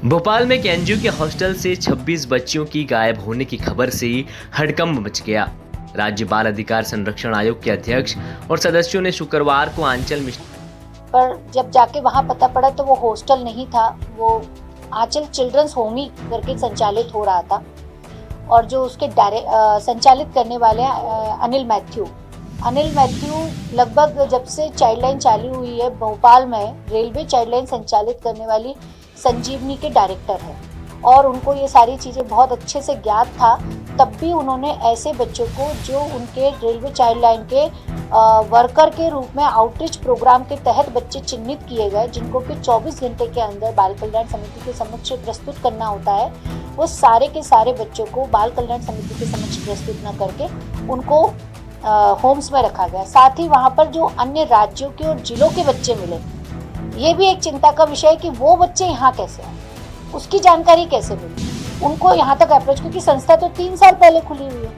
भोपाल में एक एनजीओ के हॉस्टल से 26 बच्चियों की गायब होने की खबर से हड़कंप मच गया। राज्य बाल अधिकार संरक्षण आयोग के अध्यक्ष और सदस्यों ने शुक्रवार को आंचल मिशन पर जब जाके वहाँ पता पड़ा तो वो हॉस्टल नहीं था, वो आंचल चिल्ड्रंस होम ही करके संचालित हो रहा था। और जो उसके संचालित करने वाले अनिल मैथ्यू लगभग जब से चाइल्ड लाइन चालू हुई है भोपाल में, रेलवे चाइल्ड लाइन संचालित करने वाली संजीवनी के डायरेक्टर है और उनको ये सारी चीज़ें बहुत अच्छे से ज्ञात था। तब भी उन्होंने ऐसे बच्चों को जो उनके रेलवे चाइल्ड लाइन के वर्कर के रूप में आउटरीच प्रोग्राम के तहत बच्चे चिन्हित किए गए, जिनको कि 24 घंटे के अंदर बाल कल्याण समिति के समक्ष प्रस्तुत करना होता है, वो सारे के सारे बच्चों को बाल कल्याण समिति के समक्ष प्रस्तुत न करके उनको होम्स में रखा गया। साथ ही वहाँ पर जो अन्य राज्यों के और जिलों के बच्चे मिले, ये भी एक चिंता का विषय है कि वो बच्चे यहाँ कैसे आए, उसकी जानकारी कैसे मिली, उनको यहाँ तक अप्रोच, क्योंकि संस्था तो 3 साल पहले खुली हुई है।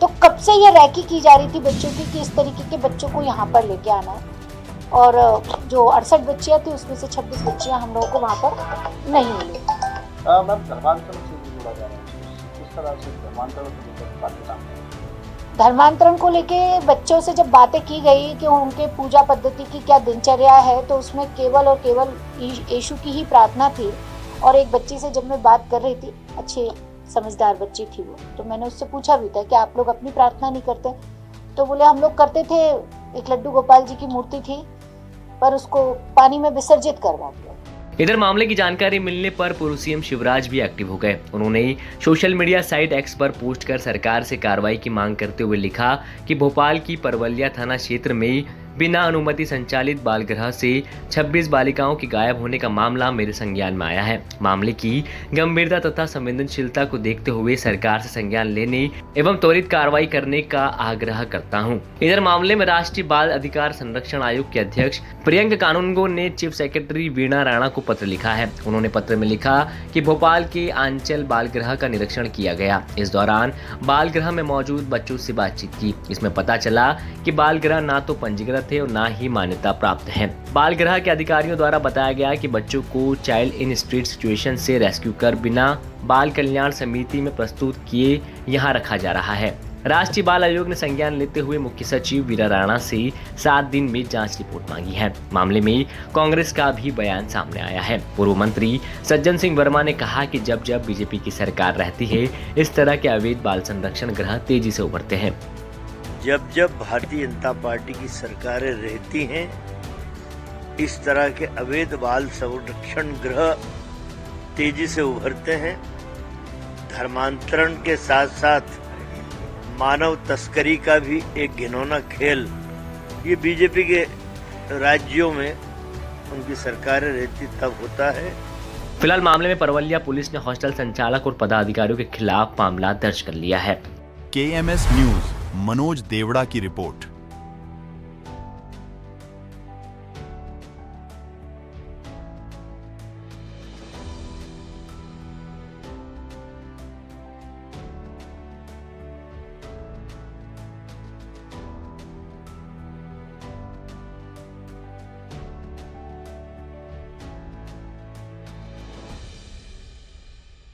तो कब से ये रैकी की जा रही थी बच्चों की कि इस तरीके के बच्चों को यहाँ पर लेके आना है। और जो 68 बच्चियाँ थी उसमें से 26 बच्चियाँ हम लोगों को वहाँ पर नहीं मिली। धर्मांतरण को लेके बच्चों से जब बातें की गई कि उनके पूजा पद्धति की क्या दिनचर्या है, तो उसमें केवल और केवल यीशु की ही प्रार्थना थी। और एक बच्ची से जब मैं बात कर रही थी, अच्छी समझदार बच्ची थी वो, तो मैंने उससे पूछा भी था कि आप लोग अपनी प्रार्थना नहीं करते? तो बोले हम लोग करते थे, एक लड्डू गोपाल जी की मूर्ति थी पर उसको पानी में विसर्जित करवा दिया। इधर मामले की जानकारी मिलने पर पूर्व सीएम शिवराज भी एक्टिव हो गए। उन्होंने सोशल मीडिया साइट एक्स पर पोस्ट कर सरकार से कार्रवाई की मांग करते हुए लिखा कि भोपाल की परवलिया थाना क्षेत्र में बिना अनुमति संचालित बालगृह से 26 बालिकाओं के गायब होने का मामला मेरे संज्ञान में आया है। मामले की गंभीरता तथा संवेदनशीलता को देखते हुए सरकार से संज्ञान लेने एवं त्वरित कार्रवाई करने का आग्रह करता हूं। इधर मामले में राष्ट्रीय बाल अधिकार संरक्षण आयोग के अध्यक्ष प्रियंका कानूनगो ने चीफ सेक्रेटरी वीणा राणा को पत्र लिखा है। उन्होंने पत्र में लिखा कि भोपाल के आंचल बालगृह का निरीक्षण किया गया। इस दौरान बालगृह में मौजूद बच्चों से बातचीत की। इसमें पता चला कि बालगृह ना तो पंजीकृत थे और ना ही मान्यता प्राप्त है। बालगृह के अधिकारियों द्वारा बताया गया कि बच्चों को चाइल्ड इन स्ट्रीट सिचुएशन से रेस्क्यू कर बिना बाल कल्याण समिति में प्रस्तुत किए यहां रखा जा रहा है। राष्ट्रीय बाल आयोग ने संज्ञान लेते हुए मुख्य सचिव वीणा राणा से 7 दिन में जांच रिपोर्ट मांगी है। मामले में कांग्रेस का भी बयान सामने आया है। पूर्व मंत्री सज्जन सिंह वर्मा ने कहा कि जब जब बीजेपी की सरकार रहती है, इस तरह के अवैध बाल संरक्षण गृह तेजी से उभरते हैं। जब जब भारतीय जनता पार्टी की सरकारें रहती हैं, इस तरह के अवैध बाल संरक्षण गृह तेजी से उभरते हैं। धर्मांतरण के साथ साथ मानव तस्करी का भी एक घिनौना खेल ये बीजेपी के राज्यों में उनकी सरकारें रहती तब होता है। फिलहाल मामले में परवलिया पुलिस ने हॉस्टल संचालक और पदाधिकारियों के खिलाफ मामला दर्ज कर लिया है। KMS न्यूज मनोज देवड़ा की रिपोर्ट।